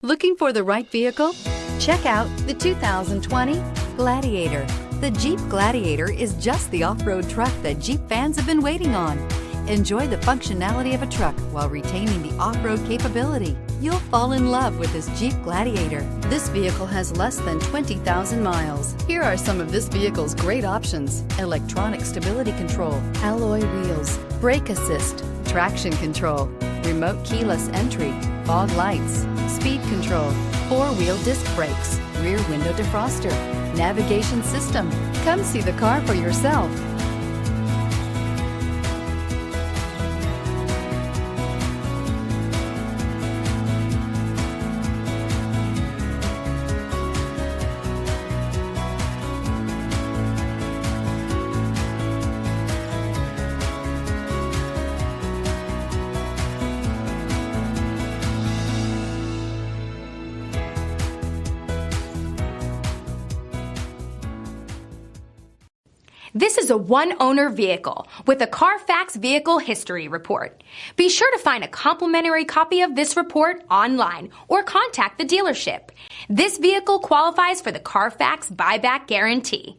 Looking for the right vehicle? Check out the 2020 Gladiator. The Jeep Gladiator is just the off-road truck that Jeep fans have been waiting on. Enjoy the functionality of a truck while retaining the off-road capability. You'll fall in love with this Jeep Gladiator. This vehicle has less than 20,000 miles. Here are some of this vehicle's great options: electronic stability control, alloy wheels, brake assist, traction control, remote keyless entry, fog lights, speed control, four-wheel disc brakes, rear window defroster, navigation system. Come see the car for yourself. This is a one-owner vehicle with a Carfax Vehicle History Report. Be sure to find a complimentary copy of this report online or contact the dealership. This vehicle qualifies for the Carfax Buyback Guarantee.